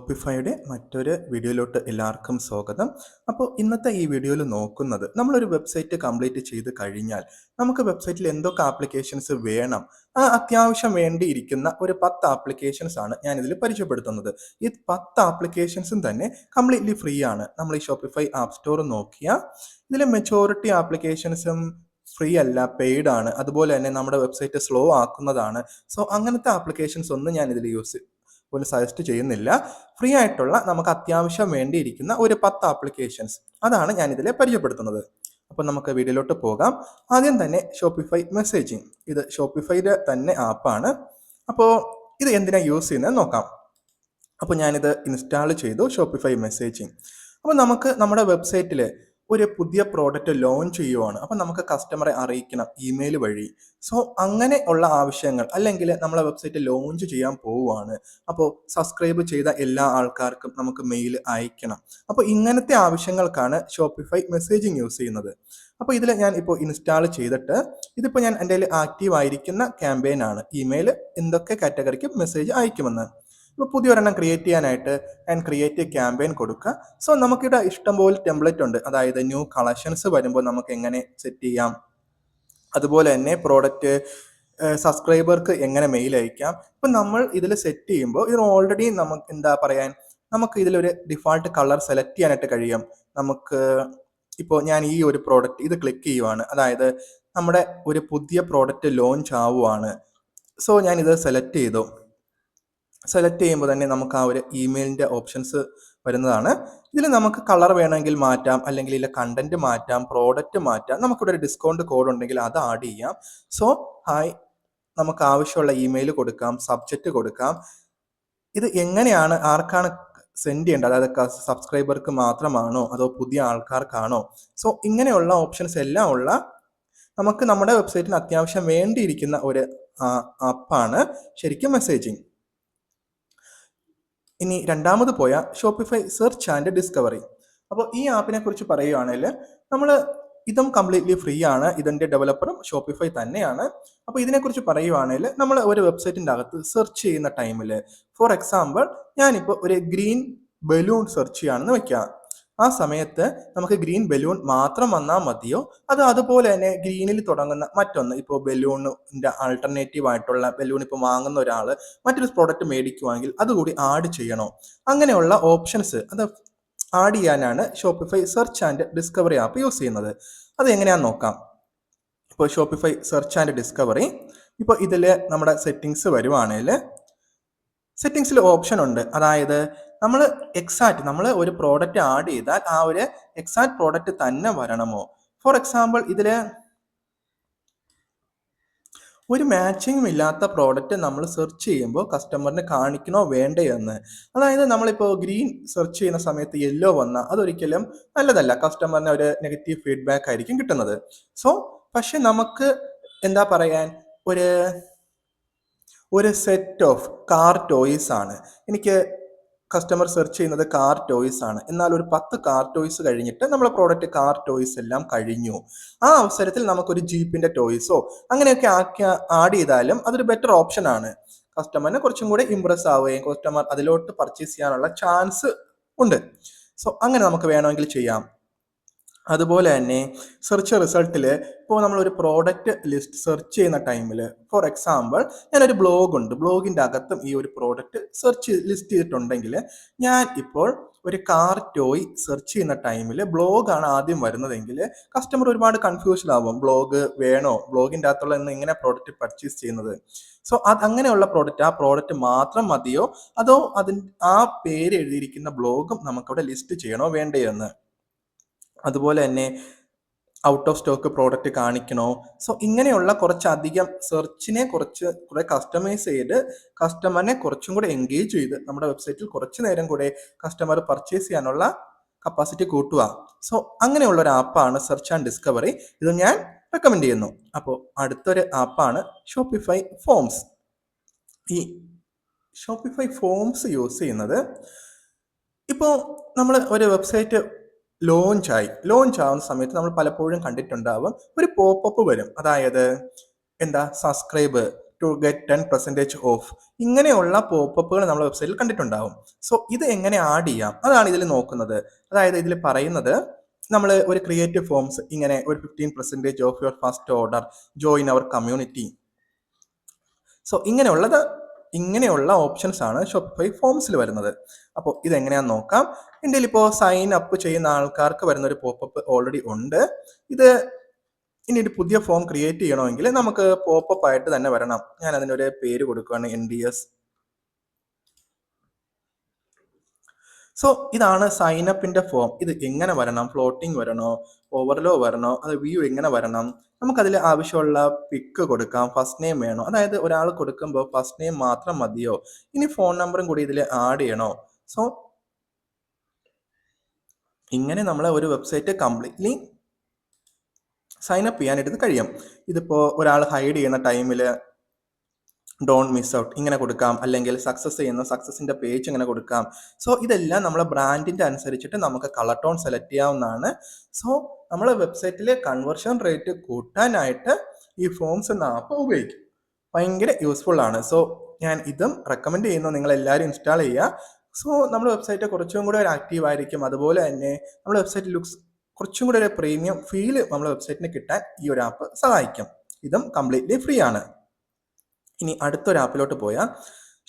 ഷോപ്പിഫൈയുടെ മറ്റൊരു വീഡിയോയിലോട്ട് എല്ലാവർക്കും സ്വാഗതം. അപ്പോൾ ഇന്നത്തെ ഈ വീഡിയോയിൽ നോക്കുന്നത് നമ്മളൊരു വെബ്സൈറ്റ് കംപ്ലീറ്റ് ചെയ്ത് കഴിഞ്ഞാൽ നമുക്ക് വെബ്സൈറ്റിൽ എന്തൊക്കെ ആപ്ലിക്കേഷൻസ് വേണം, ആ അത്യാവശ്യം വേണ്ടിയിരിക്കുന്ന ഒരു 10 ആപ്ലിക്കേഷൻസ് ആണ് ഞാനിതിൽ പരിചയപ്പെടുത്തുന്നത്. ഈ 10 ആപ്ലിക്കേഷൻസും തന്നെ കംപ്ലീറ്റ്ലി ഫ്രീ ആണ്. നമ്മൾ ഈ ഷോപ്പിഫൈ ആപ്പ് സ്റ്റോർ നോക്കിയാൽ ഇതിലെ മെജോറിറ്റി ആപ്ലിക്കേഷൻസും ഫ്രീ അല്ല, പെയ്ഡ് ആണ്. അതുപോലെ തന്നെ നമ്മുടെ വെബ്സൈറ്റ് സ്ലോ ആക്കുന്നതാണ്. സോ അങ്ങനത്തെ ആപ്ലിക്കേഷൻസ് ഒന്നും ഞാൻ ഇതിൽ പോലും സജസ്റ്റ് ചെയ്യുന്നില്ല. ഫ്രീ ആയിട്ടുള്ള നമുക്ക് അത്യാവശ്യം വേണ്ടിയിരിക്കുന്ന ഒരു 10 ആപ്ലിക്കേഷൻസ് അതാണ് ഞാനിതിൽ പരിചയപ്പെടുത്തുന്നത്. അപ്പോൾ നമുക്ക് വീഡിയോയിലോട്ട് പോകാം. ആദ്യം തന്നെ ഷോപ്പിഫൈ മെസ്സേജിങ്. ഇത് ഷോപ്പിഫൈയുടെ തന്നെ ആപ്പാണ്. അപ്പോൾ ഇത് എന്തിനാണ് യൂസ് ചെയ്യുന്നത് നോക്കാം. അപ്പോൾ ഞാനിത് ഇൻസ്റ്റാൾ ചെയ്തു, ഷോപ്പിഫൈ മെസ്സേജിങ്. അപ്പോൾ നമുക്ക് നമ്മുടെ വെബ്സൈറ്റിൽ ഒരു പുതിയ പ്രോഡക്റ്റ് ലോഞ്ച് ചെയ്യുവാണ്. അപ്പോൾ നമുക്ക് കസ്റ്റമറെ അറിയിക്കണം ഇമെയിൽ വഴി. സോ അങ്ങനെ ഉള്ള ആവശ്യങ്ങൾ, അല്ലെങ്കിൽ നമ്മളെ വെബ്സൈറ്റ് ലോഞ്ച് ചെയ്യാൻ പോവുകയാണ്, അപ്പോൾ സബ്സ്ക്രൈബ് ചെയ്ത എല്ലാ ആൾക്കാർക്കും നമുക്ക് മെയിൽ അയക്കണം. അപ്പോൾ ഇങ്ങനത്തെ ആവശ്യങ്ങൾക്കാണ് ഷോപ്പിഫൈ മെസ്സേജിങ് യൂസ് ചെയ്യുന്നത്. അപ്പോൾ ഇതിൽ ഞാൻ ഇപ്പോൾ ഇൻസ്റ്റാൾ ചെയ്തിട്ട് ഇതിപ്പോൾ ഞാൻ എൻ്റെ ആക്റ്റീവ് ആയിരിക്കുന്ന ക്യാമ്പയിൻ ആണ്. ഇമെയിൽ എന്തൊക്കെ കാറ്റഗറിക്ക് മെസ്സേജ് അയക്കുമെന്ന്. ഇപ്പോൾ പുതിയൊരെണ്ണം ക്രിയേറ്റ് ചെയ്യാനായിട്ട് ഞാൻ ക്രിയേറ്റ് ക്യാമ്പയിൻ കൊടുക്കുക. സോ നമുക്കിവിടെ ഇഷ്ടംപോലെ ടെംപ്ലേറ്റ് ഉണ്ട്. അതായത് ന്യൂ കളക്ഷൻസ് വരുമ്പോൾ നമുക്ക് എങ്ങനെ സെറ്റ് ചെയ്യാം, അതുപോലെ തന്നെ പ്രോഡക്റ്റ് സബ്സ്ക്രൈബർക്ക് എങ്ങനെ മെയിൽ അയക്കാം. ഇപ്പം നമ്മൾ ഇതിൽ സെറ്റ് ചെയ്യുമ്പോൾ ഇത് ഓൾറെഡി നമുക്ക് എന്താ പറയാൻ, നമുക്ക് ഇതിലൊരു ഡിഫാൾട്ട് കളർ സെലക്ട് ചെയ്യാനായിട്ട് കഴിയും. നമുക്ക് ഇപ്പോൾ ഞാൻ ഈ ഒരു പ്രോഡക്റ്റ് ഇത് ക്ലിക്ക് ചെയ്യുവാണ്, അതായത് നമ്മുടെ ഒരു പുതിയ പ്രോഡക്റ്റ് ലോഞ്ച് ആവുകയാണ്. സോ ഞാനിത് സെലക്ട് ചെയ്തു. സെലക്ട് ചെയ്യുമ്പോൾ തന്നെ നമുക്ക് ആ ഒരു ഇമെയിലിൻ്റെ ഓപ്ഷൻസ് വരുന്നതാണ്. ഇതിൽ നമുക്ക് കളർ വേണമെങ്കിൽ മാറ്റാം, അല്ലെങ്കിൽ ഇതിലെ കണ്ടന്റ് മാറ്റാം, പ്രോഡക്റ്റ് മാറ്റാം. നമുക്കിവിടെ ഒരു ഡിസ്കൗണ്ട് കോഡ് ഉണ്ടെങ്കിൽ അത് ആഡ് ചെയ്യാം. സോ ഹായ് നമുക്ക് ആവശ്യമുള്ള ഇമെയിൽ കൊടുക്കാം, സബ്ജക്റ്റ് കൊടുക്കാം. ഇത് എങ്ങനെയാണ്, ആർക്കാണ് സെൻഡ് ചെയ്യേണ്ടത്, അതായത് സബ്സ്ക്രൈബർക്ക് മാത്രമാണോ അതോ പുതിയ ആൾക്കാർക്കാണോ? സോ ഇങ്ങനെയുള്ള ഓപ്ഷൻസ് എല്ലാം ഉള്ള നമുക്ക് നമ്മുടെ വെബ്സൈറ്റിന് അത്യാവശ്യം വേണ്ടിയിരിക്കുന്ന ഒരു ആപ്പാണ് ശരിക്കും മെസ്സേജിങ്. ഇനി രണ്ടാമത് പോയ ഷോപ്പിഫൈ സെർച്ച് ആൻഡ് ഡിസ്കവറി. അപ്പോൾ ഈ ആപ്പിനെ കുറിച്ച് പറയുകയാണെങ്കിൽ നമ്മൾ ഇതും കംപ്ലീറ്റ്ലി ഫ്രീ ആണ്. ഇതിൻ്റെ ഡെവലപ്പറും ഷോപ്പിഫൈ തന്നെയാണ്. അപ്പോൾ ഇതിനെക്കുറിച്ച് പറയുകയാണെങ്കിൽ നമ്മൾ ഒരു വെബ്സൈറ്റിൻ്റെ അകത്ത് സെർച്ച് ചെയ്യുന്ന ടൈമിൽ, ഫോർ എക്സാമ്പിൾ ഞാനിപ്പോൾ ഒരു ഗ്രീൻ ബലൂൺ സെർച്ച് ചെയ്യുകയാണെന്ന് വെക്കുക. ആ സമയത്ത് നമുക്ക് ഗ്രീൻ ബലൂൺ മാത്രം വന്നാൽ മതിയോ, അത് അതുപോലെ തന്നെ ഗ്രീനിൽ തുടങ്ങുന്ന മറ്റൊന്ന്, ഇപ്പോൾ ബലൂണിൻ്റെ ആൾട്ടർനേറ്റീവ് ആയിട്ടുള്ള ബലൂൺ ഇപ്പോൾ വാങ്ങുന്ന ഒരാൾ മറ്റൊരു പ്രോഡക്റ്റ് മേടിക്കുവാണെങ്കിൽ അതുകൂടി ആഡ് ചെയ്യണോ? അങ്ങനെയുള്ള ഓപ്ഷൻസ് അത് ആഡ് ചെയ്യാനാണ് Shopify search and discovery app use ചെയ്യുന്നത്. അത് എങ്ങനെയാണെന്ന് നോക്കാം. ഇപ്പോൾ ഷോപ്പിഫൈ സെർച്ച് ആൻഡ് ഡിസ്കവറി, ഇപ്പോൾ ഇതിൽ നമ്മുടെ സെറ്റിങ്സ് വരുവാണെങ്കിൽ സെറ്റിങ്സിൽ ഓപ്ഷൻ ഉണ്ട്. അതായത് നമ്മൾ ഒരു പ്രോഡക്റ്റ് ആഡ് ചെയ്താൽ ആ ഒരു എക്സാക്ട് പ്രോഡക്റ്റ് തന്നെ വരണമോ? ഫോർ എക്സാമ്പിൾ ഇതിൽ ഒരു മാച്ചിങ്ങും ഇല്ലാത്ത പ്രോഡക്റ്റ് നമ്മൾ സെർച്ച് ചെയ്യുമ്പോൾ കസ്റ്റമറിന് കാണിക്കണോ വേണ്ടേ എന്ന്. അതായത് നമ്മളിപ്പോൾ ഗ്രീൻ സെർച്ച് ചെയ്യുന്ന സമയത്ത് യെല്ലോ വന്നാൽ അതൊരിക്കലും നല്ലതല്ല, കസ്റ്റമറിന് ഒരു നെഗറ്റീവ് ഫീഡ്ബാക്ക് ആയിരിക്കും കിട്ടുന്നത്. സോ പക്ഷെ നമുക്ക് എന്താ പറയാൻ, ഒരു സെറ്റ് ഓഫ് കാർ ടോയ്സ് ആണ്, എനിക്ക് കസ്റ്റമർ സെർച്ച് ചെയ്യുന്നത് കാർ ടോയ്സ് ആണ്. എന്നാൽ ഒരു 10 കാർ ടോയ്സ് കഴിഞ്ഞിട്ട് നമ്മളെ പ്രോഡക്റ്റ് കാർ ടോയ്സ് എല്ലാം കഴിഞ്ഞു. ആ അവസരത്തിൽ നമുക്കൊരു ജീപ്പിന്റെ ടോയ്സോ അങ്ങനെയൊക്കെ ആഡ് ചെയ്താലും അതൊരു ബെറ്റർ ഓപ്ഷൻ ആണ്. കസ്റ്റമറിന് കുറച്ചും കൂടെ ഇംപ്രസ് ആവുകയും കസ്റ്റമർ അതിലോട്ട് പർച്ചേസ് ചെയ്യാനുള്ള ചാൻസ് ഉണ്ട്. സോ അങ്ങനെ നമുക്ക് വേണമെങ്കിൽ ചെയ്യാം. അതുപോലെ തന്നെ സെർച്ച് റിസൾട്ടിൽ ഇപ്പോൾ നമ്മളൊരു പ്രോഡക്റ്റ് ലിസ്റ്റ് സെർച്ച് ചെയ്യുന്ന ടൈമിൽ, ഫോർ എക്സാമ്പിൾ ഞാനൊരു ബ്ലോഗുണ്ട്, ബ്ലോഗിൻ്റെ അകത്തും ഈ ഒരു പ്രോഡക്റ്റ് സെർച്ച് ലിസ്റ്റ് ചെയ്തിട്ടുണ്ടെങ്കിൽ ഞാൻ ഇപ്പോൾ ഒരു കാർ ടോയ് സെർച്ച് ചെയ്യുന്ന ടൈമിൽ ബ്ലോഗാണ് ആദ്യം വരുന്നതെങ്കിൽ കസ്റ്റമർ ഒരുപാട് കൺഫ്യൂഷൻ ആവും. ബ്ലോഗ് വേണോ, ബ്ലോഗിൻ്റെ അകത്തുള്ള ഇങ്ങനെ പ്രോഡക്റ്റ് പർച്ചേസ് ചെയ്യുന്നത്. സോ അങ്ങനെയുള്ള പ്രോഡക്റ്റ്, ആ പ്രോഡക്റ്റ് മാത്രം മതിയോ അതോ ആ പേര് എഴുതിയിരിക്കുന്ന ബ്ലോഗും നമുക്കവിടെ ലിസ്റ്റ് ചെയ്യണോ വേണ്ടേ എന്ന്. അതുപോലെ തന്നെ ഔട്ട് ഓഫ് സ്റ്റോക്ക് പ്രോഡക്റ്റ് കാണിക്കണോ? സോ ഇങ്ങനെയുള്ള കുറച്ചധികം സെർച്ചിനെ കുറെ കസ്റ്റമൈസ് ചെയ്ത് കസ്റ്റമറിനെ കുറച്ചും കൂടെ എൻഗേജ് ചെയ്ത് നമ്മുടെ വെബ്സൈറ്റിൽ കുറച്ച് നേരം കൂടെ കസ്റ്റമർ പർച്ചേസ് ചെയ്യാനുള്ള കപ്പാസിറ്റി കൂട്ടുക. സോ അങ്ങനെയുള്ള ഒരു ആപ്പാണ് സെർച്ച് ആൻഡ് ഡിസ്കവറി. ഇത് ഞാൻ റെക്കമെൻഡ് ചെയ്യുന്നു. അപ്പോൾ അടുത്തൊരു ആപ്പാണ് ഷോപ്പിഫൈ ഫോംസ്. ഈ ഷോപ്പിഫൈ ഫോംസ് യൂസ് ചെയ്യുന്നത്, ഇപ്പോൾ നമ്മൾ ഒരു വെബ്സൈറ്റ് ലോഞ്ച് ആവുന്ന സമയത്ത് നമ്മൾ പലപ്പോഴും കണ്ടിട്ടുണ്ടാവും ഒരു പോപ്പപ്പ് വരും. അതായത് സബ്സ്ക്രൈബ് ടു ഗെറ്റ് 10% ഓഫ്. ഇങ്ങനെയുള്ള പോപ്പപ്പുകൾ നമ്മൾ വെബ്സൈറ്റിൽ കണ്ടിട്ടുണ്ടാവും. സോ ഇത് എങ്ങനെ ആഡ് ചെയ്യാം അതാണ് ഇതിൽ നോക്കുന്നത്. അതായത് ഇതിൽ പറയുന്നത് നമ്മൾ ഒരു ക്രിയേറ്റീവ് ഫോംസ് ഇങ്ങനെ ഒരു 15% of your first order, join our community. So ഇങ്ങനെയുള്ള ഓപ്ഷൻസ് ആണ് ഷോപ്പിഫൈ ഫോംസിൽ വരുന്നത്. അപ്പോൾ ഇതെങ്ങനെയാണെന്ന് നോക്കാം. എൻ്റെ ഇപ്പോൾ സൈൻ അപ്പ് ചെയ്യുന്ന ആൾക്കാർക്ക് വരുന്ന ഒരു പോപ്പപ്പ് ഓൾറെഡി ഉണ്ട്. ഇത് ഇനി ഒരു പുതിയ ഫോം ക്രിയേറ്റ് ചെയ്യണമെങ്കിൽ നമുക്ക് പോപ്പപ്പ് ആയിട്ട് തന്നെ വരണം. ഞാൻ അതിനൊരു പേര് കൊടുക്കുകയാണ് NDS. സോ ഇതാണ് സൈനപ്പിന്റെ ഫോം. ഇത് എങ്ങനെ വരണം? ഫ്ലോട്ടിംഗ് വരണോ, ഓവർലോ വരണോ, അത് വ്യൂ എങ്ങനെ വരണം? നമുക്കതിൽ ആവശ്യമുള്ള പിക്ക് കൊടുക്കാം. ഫസ്റ്റ് നെയിം വേണോ? അതായത് ഒരാൾ കൊടുക്കുമ്പോൾ ഫസ്റ്റ് നെയിം മാത്രം മതിയോ? ഇനി ഫോൺ നമ്പറും കൂടി ഇതിൽ ആഡ് ചെയ്യണോ? സോ ഇങ്ങനെ നമ്മളെ ഒരു വെബ്സൈറ്റ് കംപ്ലീറ്റ്ലി സൈനപ്പ് ചെയ്യാനായിട്ട് കഴിയും. ഇതിപ്പോൾ ഒരാൾ ഹൈഡ് ചെയ്യുന്ന ടൈമിൽ ഡോണ്ട് മിസ് ഔട്ട് ഇങ്ങനെ കൊടുക്കാം, അല്ലെങ്കിൽ സക്സസ് ചെയ്യുന്ന സക്സസിന്റെ പേജ് ഇങ്ങനെ കൊടുക്കാം. സോ ഇതെല്ലാം നമ്മളെ ബ്രാൻഡിന്റെ അനുസരിച്ചിട്ട് നമുക്ക് കളർ ടോൺ സെലക്ട് ചെയ്യാവുന്നതാണ്. സോ നമ്മളെ വെബ്സൈറ്റിലെ കൺവേർഷൻ റേറ്റ് കൂട്ടാനായിട്ട് ഈ ഫോംസ് എന്ന ആപ്പ് ഉപയോഗിക്കും. ഭയങ്കര യൂസ്ഫുൾ ആണ്. സോ ഞാൻ ഇതും റെക്കമെൻഡ് ചെയ്യുന്നു, നിങ്ങൾ എല്ലാവരും ഇൻസ്റ്റാൾ ചെയ്യുക. സോ നമ്മുടെ വെബ്സൈറ്റ് കുറച്ചും കൂടെ ഒരു ആക്റ്റീവ് ആയിരിക്കും. അതുപോലെ തന്നെ നമ്മുടെ വെബ്സൈറ്റ് ലുക്സ് കുറച്ചും കൂടെ ഒരു പ്രീമിയം ഫീല് നമ്മുടെ വെബ്സൈറ്റിന് കിട്ടാൻ ഈ ഒരു ആപ്പ് സഹായിക്കും. ഇതും കംപ്ലീറ്റ്ലി ഫ്രീ ആണ്. ഇനി അടുത്തൊരു ആപ്പിലോട്ട് പോയാൽ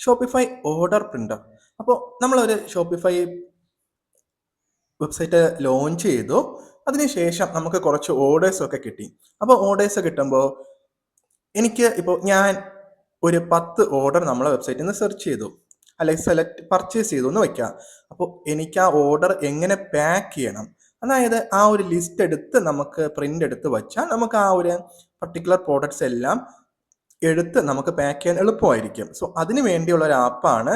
ഷോപ്പിഫൈ ഓർഡർ പ്രിന്റർ. അപ്പോൾ നമ്മളൊരു ഷോപ്പിഫൈ വെബ്സൈറ്റ് ലോഞ്ച് ചെയ്തു. അതിനുശേഷം നമുക്ക് കുറച്ച് ഓർഡേഴ്സ് ഒക്കെ കിട്ടി. അപ്പോൾ ഓർഡേഴ്സ് കിട്ടുമ്പോൾ എനിക്ക് ഇപ്പോൾ ഞാൻ ഒരു 10 ഓർഡർ നമ്മളെ വെബ്സൈറ്റിൽ നിന്ന് സെർച്ച് ചെയ്തു, അല്ലെങ്കിൽ പർച്ചേസ് ചെയ്തു എന്ന് വയ്ക്കാം. അപ്പോൾ എനിക്ക് ആ ഓർഡർ എങ്ങനെ പാക്ക് ചെയ്യണം, അതായത് ആ ഒരു ലിസ്റ്റ് എടുത്ത് നമുക്ക് പ്രിന്റ് എടുത്ത് വച്ചാൽ നമുക്ക് ആ ഒരു പർട്ടിക്കുലർ പ്രോഡക്ട്സ് എല്ലാം എടുത്ത് നമുക്ക് പാക്ക് ചെയ്യാൻ എളുപ്പമായിരിക്കും. സോ അതിന് വേണ്ടിയുള്ള ഒരു ആപ്പാണ്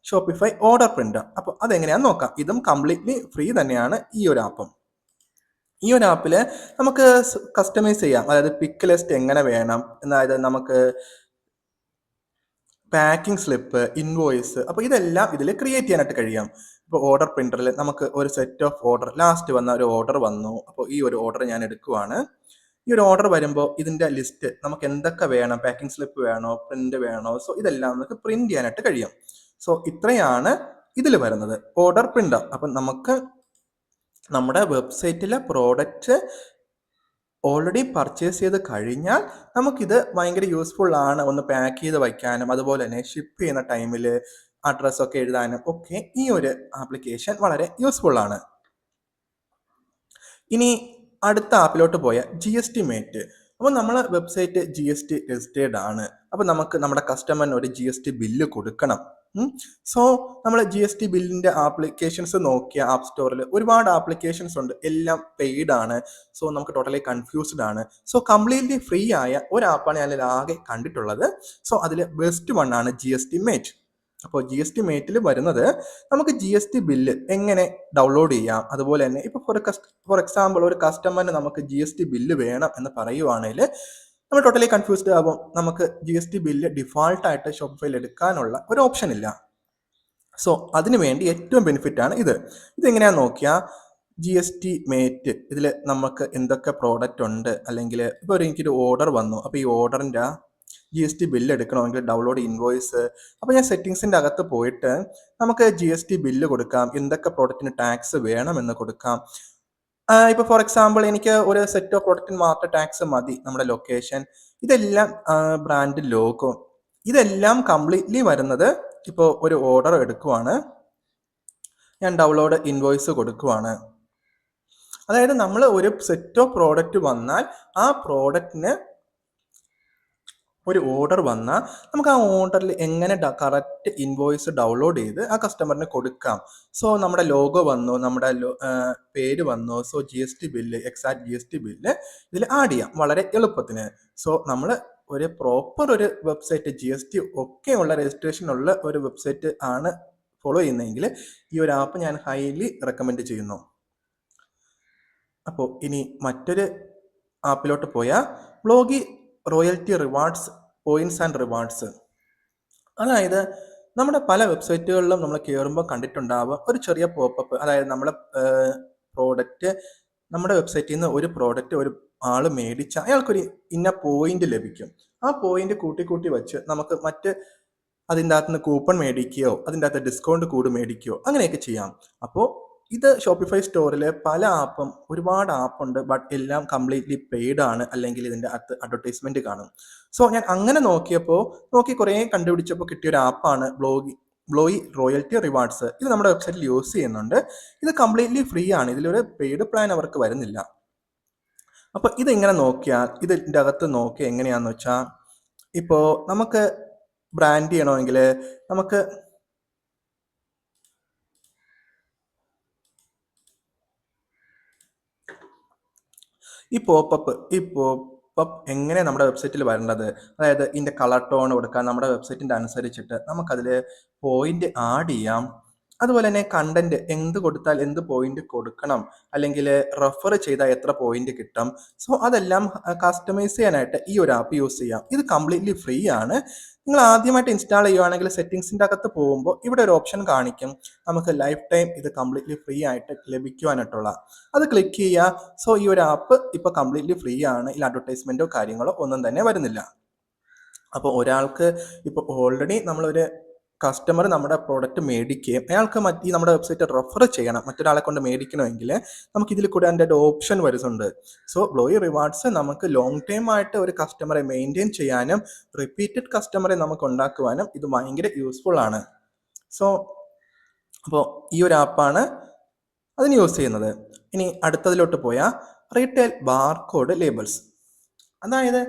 ഷോപ്പിഫൈ ഓർഡർ പ്രിന്റർ. അപ്പോൾ അതെങ്ങനെയാണെന്ന് നോക്കാം. ഇതും കംപ്ലീറ്റ്ലി ഫ്രീ തന്നെയാണ് ഈ ഒരു ആപ്പും. ഈ ഒരു ആപ്പിൽ നമുക്ക് കസ്റ്റമൈസ് ചെയ്യാം. അതായത് പിക്ക് ലിസ്റ്റ് എങ്ങനെ വേണം, അതായത് നമുക്ക് പാക്കിംഗ് സ്ലിപ്പ്, ഇൻവോയ്സ്, അപ്പോൾ ഇതെല്ലാം ഇതിൽ ക്രിയേറ്റ് ചെയ്യാനായിട്ട് കഴിയാം. ഇപ്പോൾ ഓർഡർ പ്രിന്ററിൽ നമുക്ക് ഒരു സെറ്റ് ഓഫ് ഓർഡർ, ലാസ്റ്റ് വന്ന ഒരു ഓർഡർ വന്നു. അപ്പോൾ ഈ ഒരു ഓർഡർ ഞാൻ എടുക്കുവാണ്. ഈ ഒരു ഓർഡർ വരുമ്പോൾ ഇതിന്റെ ലിസ്റ്റ് നമുക്ക് എന്തൊക്കെ വേണം, പാക്കിംഗ് സ്ലിപ്പ് വേണോ, പ്രിന്റ് വേണോ, സോ ഇതെല്ലാം നമുക്ക് പ്രിന്റ് ചെയ്യാനായിട്ട് കഴിയും. സോ ഇത്രയാണ് ഇതിൽ വരുന്നത് ഓർഡർ പ്രിന്റർ. അപ്പം നമുക്ക് നമ്മുടെ വെബ്സൈറ്റിലെ പ്രോഡക്റ്റ് ഓൾറെഡി പർച്ചേസ് ചെയ്ത് കഴിഞ്ഞാൽ നമുക്കിത് ഭയങ്കര യൂസ്ഫുൾ ആണ്. ഒന്ന് പാക്ക് ചെയ്ത് വയ്ക്കാനും അതുപോലെ തന്നെ ഷിപ്പ് ചെയ്യുന്ന ടൈമിൽ അഡ്രസ്സൊക്കെ എഴുതാനും ഒക്കെ ഈ ഒരു ആപ്ലിക്കേഷൻ വളരെ യൂസ്ഫുൾ ആണ്. ഇനി അടുത്ത ആപ്പിലോട്ട് പോയ GST മേറ്റ്. അപ്പോൾ നമ്മളെ വെബ്സൈറ്റ് GST രജിസ്റ്റേർഡ് ആണ്. അപ്പോൾ നമുക്ക് നമ്മുടെ കസ്റ്റമറിന് ഒരു GST ബില്ല് കൊടുക്കണം. സോ നമ്മൾ GST ബില്ലിന്റെ ആപ്ലിക്കേഷൻസ് നോക്കിയ ആപ്പ് സ്റ്റോറിൽ ഒരുപാട് ആപ്ലിക്കേഷൻസ് ഉണ്ട്, എല്ലാം പെയ്ഡ് ആണ്. സോ നമുക്ക് ടോട്ടലി കൺഫ്യൂസ്ഡ് ആണ്. സോ കംപ്ലീറ്റ്ലി ഫ്രീ ആയ ഒരു ആപ്പാണ് ഞാൻ ആകെ കണ്ടിട്ടുള്ളത്. സോ അതിൽ ബെസ്റ്റ് വൺ ആണ് GST മേറ്റ്. അപ്പോൾ GST മേറ്റിൽ വരുന്നത് നമുക്ക് GST ബില്ല് എങ്ങനെ ഡൗൺലോഡ് ചെയ്യാം, അതുപോലെ തന്നെ ഇപ്പോൾ ഫോർ എക്സാമ്പിൾ ഒരു കസ്റ്റമറിന് നമുക്ക് GST ബില്ല് വേണം എന്ന് പറയുവാണെങ്കിൽ നമ്മൾ ടോട്ടലി കൺഫ്യൂസ്ഡ് ആകും. നമുക്ക് GST ബില്ല് ഡിഫാൾട്ടായിട്ട് ഷോപ്പിഫൈയിൽ എടുക്കാനുള്ള ഒരു ഓപ്ഷൻ ഇല്ല. സോ അതിനു വേണ്ടി ഏറ്റവും ബെനിഫിറ്റ് ആണ് ഇത്. ഇതെങ്ങനെയാണെന്ന് നോക്കിയാൽ GST മേറ്റ് ഇതിൽ നമുക്ക് എന്തൊക്കെ പ്രോഡക്റ്റ് ഉണ്ട്, അല്ലെങ്കിൽ ഇപ്പോൾ എനിക്കൊരു ഓർഡർ വന്നു. അപ്പോൾ ഈ ഓർഡറിൻ്റെ GST ബില്ല് എടുക്കണമെങ്കിൽ ഡൗൺലോഡ് ഇൻവോയ്സ്. അപ്പോൾ ഞാൻ സെറ്റിങ്സിൻ്റെ അകത്ത് പോയിട്ട് നമുക്ക് GST ബില്ല് കൊടുക്കാം, എന്തൊക്കെ പ്രോഡക്റ്റിന് ടാക്സ് വേണമെന്ന് കൊടുക്കാം. ഇപ്പോൾ ഫോർ എക്സാമ്പിൾ എനിക്ക് ഒരു സെറ്റ് ഓഫ് പ്രോഡക്റ്റിന് മാത്രം ടാക്സ് മതി, നമ്മുടെ ലൊക്കേഷൻ, ഇതെല്ലാം ബ്രാൻഡ് ലോഗോ, ഇതെല്ലാം കംപ്ലീറ്റ്ലി വരുന്നത് ഇപ്പോൾ ഒരു ഓർഡർ എടുക്കുവാണ്, ഞാൻ ഡൗൺലോഡ് ഇൻവോയ്സ് കൊടുക്കുവാണ്. അതായത് നമ്മൾ ഒരു സെറ്റ് ഓഫ് പ്രോഡക്റ്റ് വന്നാൽ ആ പ്രോഡക്റ്റിന് ഒരു ഓർഡർ വന്നാൽ നമുക്ക് ആ ഓർഡറിൽ എങ്ങനെ കറക്റ്റ് ഇൻവോയ്സ് ഡൗൺലോഡ് ചെയ്ത് ആ കസ്റ്റമറിന് കൊടുക്കാം. സോ നമ്മുടെ ലോഗോ വന്നു, നമ്മുടെ പേര് വന്നു. So GST bill, exact GST bill ഇതിൽ ആഡ് ചെയ്യാം വളരെ എളുപ്പത്തിന്. സോ നമ്മൾ ഒരു പ്രോപ്പർ ഒരു വെബ്സൈറ്റ് GST ഒക്കെ ഉള്ള രജിസ്ട്രേഷൻ ഉള്ള ഒരു വെബ്സൈറ്റ് ആണ് ഫോളോ ചെയ്യുന്നതെങ്കിൽ ഈ ഒരു ആപ്പ് ഞാൻ ഹൈലി റെക്കമെൻഡ് ചെയ്യുന്നു. അപ്പോൾ ഇനി മറ്റൊരു ആപ്പിലോട്ട് പോയാൽ ബ്ലോഗി royalty rewards, points and rewards. അതായത് നമ്മുടെ പല വെബ്സൈറ്റുകളിലും നമ്മൾ കയറുമ്പോൾ കണ്ടിട്ടുണ്ടാവുക ഒരു ചെറിയ പോപ്പപ്പ്, അതായത് നമ്മളെ പ്രോഡക്റ്റ്, നമ്മുടെ വെബ്സൈറ്റിൽ നിന്ന് ഒരു പ്രോഡക്റ്റ് ഒരു ആൾ മേടിച്ചാൽ അയാൾക്കൊരു ഇന്ന പോയിന്റ് ലഭിക്കും. ആ പോയിന്റ് കൂട്ടി കൂട്ടി വെച്ച് നമുക്ക് അതിൻ്റെ അകത്ത് നിന്ന് കൂപ്പൺ മേടിക്കുകയോ അതിൻ്റെ അകത്ത് ഡിസ്കൗണ്ട് കോഡ് മേടിക്കുകയോ അങ്ങനെയൊക്കെ ചെയ്യാം. അപ്പോൾ ഇത് ഷോപ്പിഫൈ സ്റ്റോറിൽ ഒരുപാട് ആപ്പുണ്ട്, ബട്ട് എല്ലാം കംപ്ലീറ്റ്ലി പെയ്ഡ് ആണ്, അല്ലെങ്കിൽ ഇതിൻ്റെ അകത്ത് അഡ്വർടൈസ്മെന്റ് കാണും. സോ ഞാൻ അങ്ങനെ നോക്കി കുറേ കണ്ടുപിടിച്ചപ്പോൾ കിട്ടിയൊരു ആപ്പാണ് ബ്ലോയി റോയൽറ്റി റിവാർഡ്സ്. ഇത് നമ്മുടെ വെബ്സൈറ്റിൽ യൂസ് ചെയ്യുന്നുണ്ട്. ഇത് കംപ്ലീറ്റ്ലി ഫ്രീ ആണ്, ഇതിലൊരു പെയ്ഡ് പ്ലാൻ അവർക്ക് വരുന്നില്ല. അപ്പോൾ ഇതിങ്ങനെ നോക്കിയാൽ ഇതിൻ്റെ അകത്ത് നോക്കി എങ്ങനെയാണെന്ന് വെച്ചാൽ, ഇപ്പോൾ നമുക്ക് ബ്രാൻഡ് ചെയ്യണമെങ്കിൽ നമുക്ക് ഈ പോപ്പപ്പ് എങ്ങനെ നമ്മുടെ വെബ്സൈറ്റിൽ വരേണ്ടത്, അതായത് ഇതിൻ്റെ കളർ ടോൺ കൊടുക്കാം, നമ്മുടെ വെബ്സൈറ്റിൻ്റെ അനുസരിച്ചിട്ട് നമുക്കതിൽ പോയിന്റ് ആഡ് ചെയ്യാം. അതുപോലെ തന്നെ കണ്ടന്റ് എന്ത് കൊടുത്താൽ എന്ത് പോയിന്റ് കൊടുക്കണം, അല്ലെങ്കിൽ റെഫർ ചെയ്താൽ എത്ര പോയിന്റ് കിട്ടും. സോ അതെല്ലാം കസ്റ്റമൈസ് ചെയ്യാനായിട്ട് ഈ ഒരു ആപ്പ് യൂസ് ചെയ്യാം. ഇത് കംപ്ലീറ്റ്ലി ഫ്രീ ആണ്. നിങ്ങൾ ആദ്യമായിട്ട് ഇൻസ്റ്റാൾ ചെയ്യുകയാണെങ്കിൽ സെറ്റിംഗ്സിൻ്റെ അകത്ത് പോകുമ്പോൾ ഇവിടെ ഒരു ഓപ്ഷൻ കാണിക്കും, നമുക്ക് ലൈഫ് ടൈം ഇത് കംപ്ലീറ്റ്ലി ഫ്രീ ആയിട്ട് ലഭിക്കുവാനായിട്ടുള്ള. അത് ക്ലിക്ക് ചെയ്യുക. സോ ഈ ഒരു ആപ്പ് ഇപ്പോൾ കംപ്ലീറ്റ്ലി ഫ്രീ ആണ്. ഇതിൽ അഡ്വർടൈസ്മെന്റോ കാര്യങ്ങളോ ഒന്നും തന്നെ വരുന്നില്ല. അപ്പോൾ ഒരാൾക്ക് ഇപ്പോൾ ഓൾറെഡി നമ്മളൊരു കസ്റ്റമർ നമ്മുടെ പ്രോഡക്റ്റ് മേടിക്കുകയും അയാൾക്ക് നമ്മുടെ വെബ്സൈറ്റ് റെഫർ ചെയ്യണം, മറ്റൊരാളെ കൊണ്ട് മേടിക്കണമെങ്കിൽ നമുക്ക് ഇതിൽ കൂടെ അതിൻ്റെ ഒരു ഓപ്ഷൻ വരുന്നുണ്ട്. സോ ബ്ലോയി റിവാർഡ്സ് നമുക്ക് ലോങ് ടൈം ആയിട്ട് ഒരു കസ്റ്റമറെ മെയിൻറ്റെയിൻ ചെയ്യാനും റിപ്പീറ്റഡ് കസ്റ്റമറെ നമുക്ക് ഉണ്ടാക്കുവാനും ഇത് ഭയങ്കര യൂസ്ഫുൾ ആണ്. സോ അപ്പോൾ ഈ ഒരു ആപ്പാണ് അതിന് യൂസ് ചെയ്യുന്നത്. ഇനി അടുത്തതിലോട്ട് പോയാൽ റീറ്റെയിൽ ബാർകോഡ് ലേബിൾസ്. അതായത്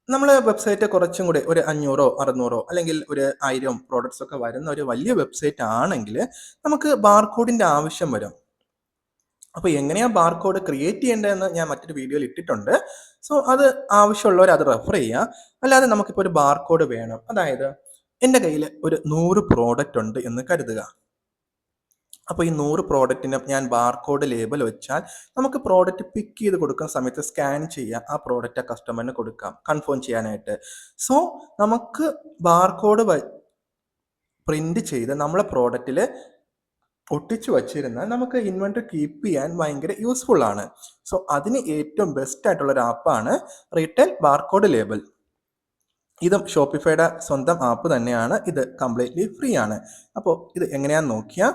നമ്മൾ വെബ്സൈറ്റ് കുറച്ചും കൂടി ഒരു 500 600 അല്ലെങ്കിൽ ഒരു 1000 പ്രോഡക്ട്സ് ഒക്കെ വരുന്ന ഒരു വലിയ വെബ്സൈറ്റ് ആണെങ്കിൽ നമുക്ക് ബാർകോഡിന്റെ ആവശ്യം വരും. അപ്പോൾ എങ്ങനെയാണ് ബാർകോഡ് ക്രിയേറ്റ് ചെയ്യേണ്ടതെന്ന് ഞാൻ മറ്റൊരു വീഡിയോയിൽ ഇട്ടിട്ടുണ്ട്. സോ അത് ആവശ്യമുള്ളവർ അത് റെഫർ ചെയ്യുക. അല്ലാതെ നമുക്കിപ്പോൾ ഒരു ബാർകോഡ് വേണം, അതായത് എൻ്റെ കയ്യിൽ ഒരു 100 പ്രോഡക്റ്റ് ഉണ്ട് എന്ന് കരുതുക. അപ്പോൾ ഈ 100 പ്രോഡക്റ്റിന് ഞാൻ ബാർകോഡ് ലേബൽ വെച്ചാൽ നമുക്ക് പ്രോഡക്റ്റ് പിക്ക് ചെയ്ത് കൊടുക്കുന്ന സമയത്ത് സ്കാൻ ചെയ്യുക, ആ പ്രോഡക്റ്റ് ആ കസ്റ്റമറിന് കൊടുക്കാം കൺഫേം ചെയ്യാനായിട്ട്. സോ നമുക്ക് ബാർകോഡ് പ്രിന്റ് ചെയ്ത് നമ്മളെ പ്രോഡക്റ്റിൽ ഒട്ടിച്ചു വച്ചിരുന്നാൽ നമുക്ക് ഇൻവെന്ററി കീപ്പ് ചെയ്യാൻ ഭയങ്കര യൂസ്ഫുൾ ആണ്. സോ അതിന് ഏറ്റവും ബെസ്റ്റ് ആയിട്ടുള്ള ഒരു ആപ്പാണ് റീറ്റെയിൽ ബാർകോഡ് ലേബൽ. ഇതും ഷോപ്പിഫൈയുടെ സ്വന്തം ആപ്പ് തന്നെയാണ്. ഇത് കംപ്ലീറ്റ്ലി ഫ്രീ ആണ്. അപ്പോൾ ഇത് എങ്ങനെയാണെന്ന് നോക്കിയാൽ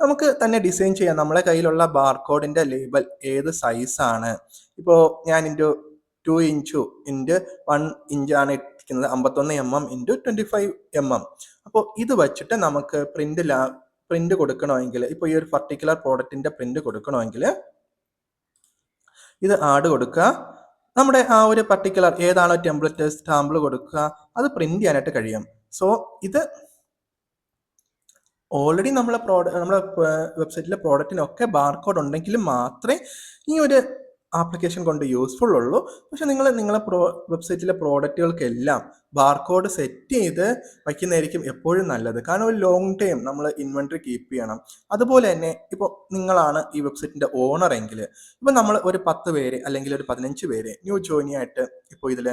നമുക്ക് തന്നെ ഡിസൈൻ ചെയ്യാം. നമ്മളെ കയ്യിലുള്ള ബാർകോഡിന്റെ ലേബൽ ഏത് സൈസാണ്, ഇപ്പോൾ ഞാൻ 2 ഇഞ്ച് ഇൻറ്റു 1 ഇഞ്ചാണ് ഇട്ടിരിക്കുന്നത്, 51 mm ഇൻറ്റു 25 mm. അപ്പോൾ ഇത് വെച്ചിട്ട് നമുക്ക് പ്രിന്റ് കൊടുക്കണമെങ്കിൽ, ഇപ്പോൾ ഈ ഒരു പർട്ടിക്കുലർ പ്രോഡക്റ്റിന്റെ പ്രിന്റ് കൊടുക്കണമെങ്കിൽ ഇത് ആഡ് കൊടുക്കുക. നമ്മുടെ ആ ഒരു പർട്ടിക്കുലർ ഏതാണോ ടെംപ്ലേറ്റ് സ്റ്റാമ്പിൾ കൊടുക്കുക, അത് പ്രിന്റ് ചെയ്യാനായിട്ട് കഴിയും. സോ ഇത് ഓൾറെഡി നമ്മളെ വെബ്സൈറ്റിലെ പ്രോഡക്റ്റിനൊക്കെ ബാർകോഡ് ഉണ്ടെങ്കിൽ മാത്രമേ ഈ ഒരു ആപ്ലിക്കേഷൻ കൊണ്ട് യൂസ്ഫുൾ ഉള്ളൂ. പക്ഷെ നിങ്ങളെ വെബ്സൈറ്റിലെ പ്രോഡക്റ്റുകൾക്കെല്ലാം ബാർകോഡ് സെറ്റ് ചെയ്ത് വയ്ക്കുന്നതായിരിക്കും എപ്പോഴും നല്ലത്. കാരണം ഒരു ലോങ് ടൈം നമ്മൾ ഇൻവെന്ററി കീപ്പ് ചെയ്യണം. അതുപോലെ തന്നെ ഇപ്പോൾ നിങ്ങളാണ് ഈ വെബ്സൈറ്റിന്റെ ഓണർ എങ്കിൽ, ഇപ്പോൾ നമ്മൾ ഒരു 10 പേര് അല്ലെങ്കിൽ ഒരു 15 പേര് ന്യൂ ജോയിനി ആയിട്ട് ഇപ്പോൾ ഇതിൽ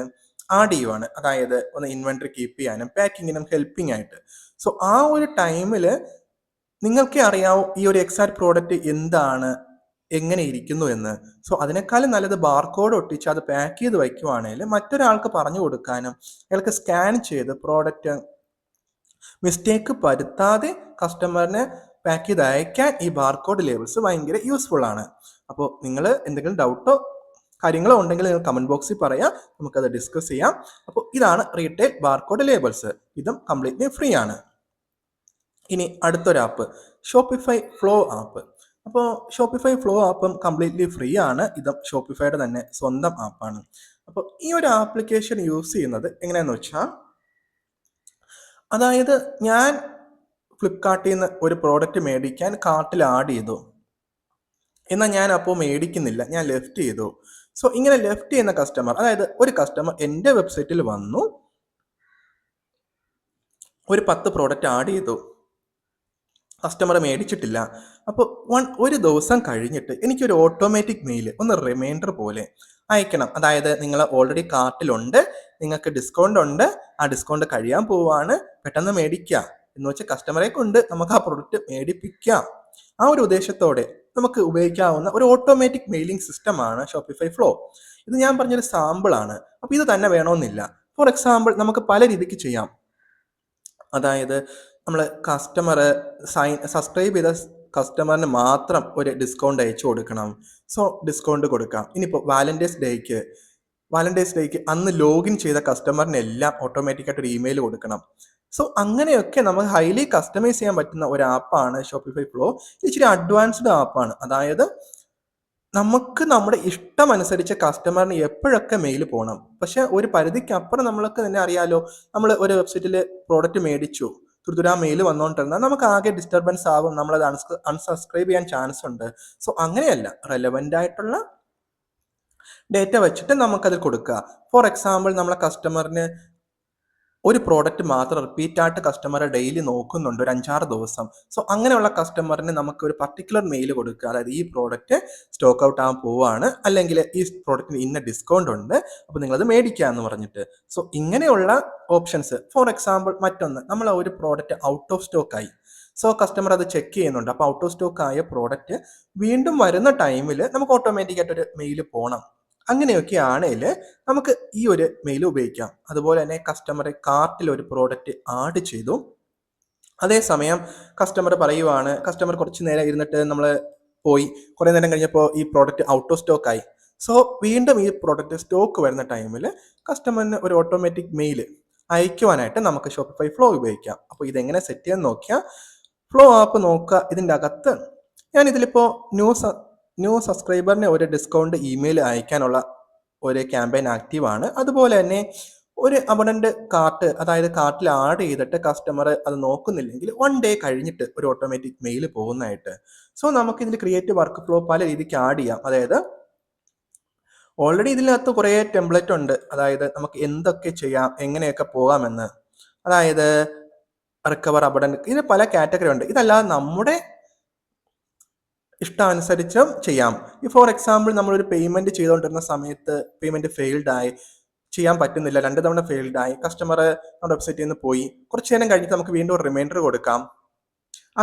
ആഡ് ചെയ്യുവാണ്, അതായത് ഒന്ന് ഇൻവെന്ററി കീപ്പ് ചെയ്യാനും പാക്കിങ്ങിനും ഹെൽപ്പിംഗ് ആയിട്ട്. സോ ആ ഒരു ടൈമിൽ നിങ്ങൾക്കേ അറിയാവൂ ഈ ഒരു എക്സാക്ട് പ്രോഡക്റ്റ് എന്താണ്, എങ്ങനെ ഇരിക്കുന്നു എന്ന്. സോ അതിനേക്കാളും നല്ലത് ബാർകോഡ് ഒട്ടിച്ച് അത് പാക്ക് ചെയ്ത് വയ്ക്കുവാണെങ്കിൽ മറ്റൊരാൾക്ക് പറഞ്ഞു കൊടുക്കാനും അയാൾക്ക് സ്കാൻ ചെയ്ത് പ്രോഡക്റ്റ് മിസ്റ്റേക്ക് വരുത്താതെ കസ്റ്റമറിനെ പാക്ക് ചെയ്ത് അയക്കാൻ ഈ ബാർകോഡ് ലേബിൾസ് ഭയങ്കര യൂസ്ഫുൾ ആണ്. അപ്പോൾ നിങ്ങൾ എന്തെങ്കിലും ഡൗട്ടോ കാര്യങ്ങളോ ഉണ്ടെങ്കിൽ നിങ്ങൾ കമന്റ് ബോക്സിൽ പറയാം, നമുക്കത് ഡിസ്കസ് ചെയ്യാം. അപ്പോൾ ഇതാണ് റീറ്റെയിൽ ബാർകോഡ് ലേബിൾസ്. ഇതും കംപ്ലീറ്റ്ലി ഫ്രീ ആണ്. ഇനി അടുത്തൊരു ആപ്പ് ഷോപ്പിഫൈ ഫ്ലോ ആപ്പ്. അപ്പോൾ ഷോപ്പിഫൈ ഫ്ലോ ആപ്പും കംപ്ലീറ്റ്ലി ഫ്രീ ആണ്. ഇതും ഷോപ്പിഫൈയുടെ തന്നെ സ്വന്തം ആപ്പാണ്. അപ്പോൾ ഈ ഒരു ആപ്ലിക്കേഷൻ യൂസ് ചെയ്യുന്നത് എങ്ങനെയാണെന്ന് വെച്ചാൽ, അതായത് ഞാൻ ഫ്ലിപ്കാർട്ടിൽ നിന്ന് ഒരു പ്രോഡക്റ്റ് മേടിക്കാൻ കാർട്ടിൽ ആഡ് ചെയ്തു, എന്നാൽ ഞാൻ അപ്പോൾ മേടിക്കുന്നില്ല, ഞാൻ ലെഫ്റ്റ് ചെയ്തു. സോ ഇങ്ങനെ ലെഫ്റ്റ് ചെയ്യുന്ന കസ്റ്റമർ, അതായത് ഒരു കസ്റ്റമർ എൻ്റെ വെബ്സൈറ്റിൽ വന്നു ഒരു 10 പ്രോഡക്റ്റ് ആഡ് ചെയ്തു, കസ്റ്റമർ മേടിച്ചിട്ടില്ല. അപ്പോൾ ഒരു ദിവസം കഴിഞ്ഞിട്ട് എനിക്കൊരു ഓട്ടോമാറ്റിക് മെയിൽ ഒന്ന് റിമൈൻഡർ പോലെ അയക്കണം. അതായത് നിങ്ങൾ ഓൾറെഡി കാർട്ടിലുണ്ട്, നിങ്ങൾക്ക് ഡിസ്കൗണ്ട് ഉണ്ട്, ആ ഡിസ്കൗണ്ട് കഴിയാൻ പോവാണ്, പെട്ടെന്ന് മേടിക്കുക എന്ന് വെച്ചാൽ കസ്റ്റമറെ കൊണ്ട് നമുക്ക് ആ പ്രൊഡക്റ്റ് മേടിപ്പിക്കാം. ആ ഒരു ഉദ്ദേശത്തോടെ നമുക്ക് ഉപയോഗിക്കാവുന്ന ഒരു ഓട്ടോമാറ്റിക് മെയിലിംഗ് സിസ്റ്റമാണ് ഷോപ്പിഫൈ ഫ്ലോ. ഇത് ഞാൻ പറഞ്ഞൊരു സാമ്പിളാണ്. അപ്പോൾ ഇത് തന്നെ വേണമെന്നില്ല. ഫോർ എക്സാമ്പിൾ നമുക്ക് പല രീതിക്ക് ചെയ്യാം. അതായത് നമ്മൾ സബ്സ്ക്രൈബ് ചെയ്ത കസ്റ്റമറിന് മാത്രം ഒരു ഡിസ്കൗണ്ട് അയച്ചു കൊടുക്കണം. സോ ഡിസ്കൗണ്ട് കൊടുക്കാം. ഇനിയിപ്പോൾ വാലന്റൈൻസ് ഡേക്ക് അന്ന് ലോഗിൻ ചെയ്ത കസ്റ്റമറിനെല്ലാം ഓട്ടോമാറ്റിക്കായിട്ട് ഒരു ഇമെയിൽ കൊടുക്കണം. സോ അങ്ങനെയൊക്കെ നമുക്ക് ഹൈലി കസ്റ്റമൈസ് ചെയ്യാൻ പറ്റുന്ന ഒരു ആപ്പാണ് ഷോപ്പിഫൈ ഫ്ലോ. ഇച്ചിരി അഡ്വാൻസ്ഡ് ആപ്പാണ്. അതായത് നമുക്ക് നമ്മുടെ ഇഷ്ടമനുസരിച്ച് കസ്റ്റമറിന് എപ്പോഴൊക്കെ മെയിൽ പോകണം. പക്ഷെ ഒരു പരിധിക്കപ്പുറം നമ്മൾക്ക് തന്നെ അറിയാലോ, നമ്മൾ ഒരു വെബ്സൈറ്റിൽ പ്രോഡക്റ്റ് മേടിച്ചു, തുരുതുരാ മെയിൽ വന്നുകൊണ്ടിരുന്നാൽ നമുക്ക് ആകെ ഡിസ്റ്റർബൻസ് ആകും, നമ്മളത് അൺസബ്സ്ക്രൈബ് ചെയ്യാൻ ചാൻസ് ഉണ്ട്. സോ അങ്ങനെയല്ല, റെലവൻ്റ് ആയിട്ടുള്ള ഡേറ്റ വെച്ചിട്ട് നമുക്കത് കൊടുക്കുക. ഫോർ എക്സാമ്പിൾ നമ്മളെ കസ്റ്റമറിന് ഒരു പ്രോഡക്റ്റ് മാത്രം റിപ്പീറ്റ് ആയിട്ട് കസ്റ്റമറെ ഡെയിലി നോക്കുന്നുണ്ട് ഒരു 5-6 ദിവസം. സോ അങ്ങനെയുള്ള കസ്റ്റമറിന് നമുക്ക് ഒരു പർട്ടിക്കുലർ മെയിൽ കൊടുക്കുക. അതായത് ഈ പ്രോഡക്റ്റ് സ്റ്റോക്ക് ഔട്ട് ആകാൻ പോവുകയാണ്, അല്ലെങ്കിൽ ഈ പ്രോഡക്റ്റിന് ഇന്ന ഡിസ്കൗണ്ട് ഉണ്ട്, അപ്പോൾ നിങ്ങളത് മേടിക്കുക എന്ന് പറഞ്ഞിട്ട്. സോ ഇങ്ങനെയുള്ള ഓപ്ഷൻസ്. ഫോർ എക്സാമ്പിൾ മറ്റൊന്ന്, നമ്മൾ ഒരു പ്രോഡക്റ്റ് ഔട്ട് ഓഫ് സ്റ്റോക്ക് ആയി. സോ കസ്റ്റമർ അത് ചെക്ക് ചെയ്യുന്നുണ്ട്. അപ്പോൾ ഔട്ട് ഓഫ് സ്റ്റോക്ക് ആയ പ്രോഡക്റ്റ് വീണ്ടും വരുന്ന ടൈമിൽ നമുക്ക് ഓട്ടോമാറ്റിക്കായിട്ടൊരു മെയിൽ പോകണം. അങ്ങനെയൊക്കെ ആണെങ്കിൽ നമുക്ക് ഈ ഒരു മെയിൽ ഉപയോഗിക്കാം. അതുപോലെ തന്നെ കസ്റ്റമറെ കാർട്ടിൽ ഒരു പ്രോഡക്റ്റ് ആഡ് ചെയ്തു. അതേസമയം കസ്റ്റമർ പറയുവാണ്, കസ്റ്റമർ കുറച്ച് നേരം ഇരുന്നിട്ട് നമ്മൾ പോയി, കുറേ നേരം കഴിഞ്ഞപ്പോൾ ഈ പ്രോഡക്റ്റ് ഔട്ട് ഓഫ് സ്റ്റോക്ക് ആയി. സോ വീണ്ടും ഈ പ്രോഡക്റ്റ് സ്റ്റോക്ക് വരുന്ന ടൈമിൽ കസ്റ്റമറിന് ഒരു ഓട്ടോമാറ്റിക് മെയിൽ അയക്കുവാനായിട്ട് നമുക്ക് ഷോപ്പിഫൈ ഫ്ലോ ഉപയോഗിക്കാം. അപ്പോൾ ഇതെങ്ങനെ സെറ്റ് ചെയ്യാൻ നോക്കിയാൽ, ഫ്ലോ ആപ്പ് നോക്കുക. ഇതിൻ്റെ അകത്ത് ഞാൻ ഇതിലിപ്പോൾ ന്യൂ സബ്സ്ക്രൈബറിന് ഒരു ഡിസ്കൗണ്ട് ഇമെയിൽ അയക്കാനുള്ള ഒരു ക്യാമ്പയിൻ ആക്റ്റീവാണ്. അതുപോലെ തന്നെ ഒരു അബണ്ടന്റ് കാർട്ട്, അതായത് കാർട്ടിൽ ആഡ് ചെയ്തിട്ട് കസ്റ്റമർ അത് നോക്കുന്നില്ലെങ്കിൽ 1 day കഴിഞ്ഞിട്ട് ഒരു ഓട്ടോമാറ്റിക് മെയിൽ പോകുന്നതായിട്ട്. സോ നമുക്ക് ഇതിൽ ക്രിയേറ്റ് വർക്ക് ഫ്ലോ പല രീതിക്ക് ആഡ് ചെയ്യാം. അതായത് ഓൾറെഡി ഇതിനകത്ത് കുറേ ടെംപ്ലേറ്റ് ഉണ്ട്. അതായത് നമുക്ക് എന്തൊക്കെ ചെയ്യാം, എങ്ങനെയൊക്കെ പോകാമെന്ന്. അതായത് റിക്കവർ, അബണ്ടന്റ്, ഇതിന് പല കാറ്റഗറി ഉണ്ട്. ഇതല്ലാതെ നമ്മുടെ ഇഷ്ടാനുസരിച്ചും ചെയ്യാം. ഈ ഫോർ എക്സാമ്പിൾ നമ്മളൊരു പേയ്മെന്റ് ചെയ്തുകൊണ്ടിരുന്ന സമയത്ത് പേയ്മെന്റ് ഫെയിൽഡായി, ചെയ്യാൻ പറ്റുന്നില്ല, 2 തവണ ഫെയിൽഡായി, കസ്റ്റമർ നമ്മുടെ വെബ്സൈറ്റിൽ നിന്ന് പോയി, കുറച്ച് നേരം കഴിഞ്ഞിട്ട് നമുക്ക് വീണ്ടും ഒരു റിമൈൻഡർ കൊടുക്കാം.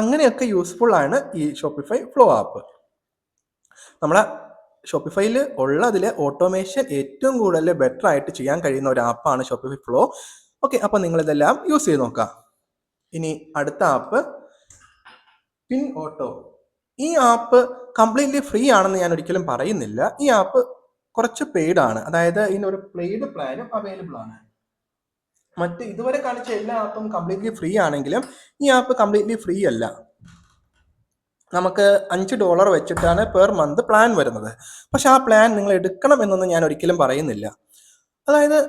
അങ്ങനെയൊക്കെ യൂസ്ഫുൾ ആണ് ഈ ഷോപ്പിഫൈ ഫ്ലോ ആപ്പ്. നമ്മളെ ഷോപ്പിഫൈയിൽ ഉള്ളതിൽ ഓട്ടോമേഷൻ ഏറ്റവും കൂടുതൽ ബെറ്റർ ആയിട്ട് ചെയ്യാൻ കഴിയുന്ന ഒരു ആപ്പാണ് ഷോപ്പിഫൈ ഫ്ലോ. ഓക്കെ, അപ്പോൾ നിങ്ങളിതെല്ലാം യൂസ് ചെയ്ത് നോക്കാം. ഇനി അടുത്ത ആപ്പ് പിൻ ഓട്ടോ. ഈ ആപ്പ് കംപ്ലീറ്റ്ലി ഫ്രീ ആണെന്ന് ഞാൻ ഒരിക്കലും പറയുന്നില്ല. ഈ ആപ്പ് കുറച്ച് പെയ്ഡ് ആണ്. അതായത് ഇതിനൊരു പെയ്ഡ് പ്ലാനും അവൈലബിൾ ആണ്. മറ്റ് ഇതുവരെ കാണിച്ച എല്ലാ ആപ്പും കംപ്ലീറ്റ്ലി ഫ്രീ ആണെങ്കിലും ഈ ആപ്പ് കംപ്ലീറ്റ്ലി ഫ്രീ അല്ല. നമുക്ക് $5 വെച്ചിട്ടാണ് പെർ മന്ത് പ്ലാൻ വരുന്നത്. പക്ഷെ ആ പ്ലാൻ നിങ്ങൾ എടുക്കണം എന്നൊന്നും ഞാൻ ഒരിക്കലും പറയുന്നില്ല. അതായത്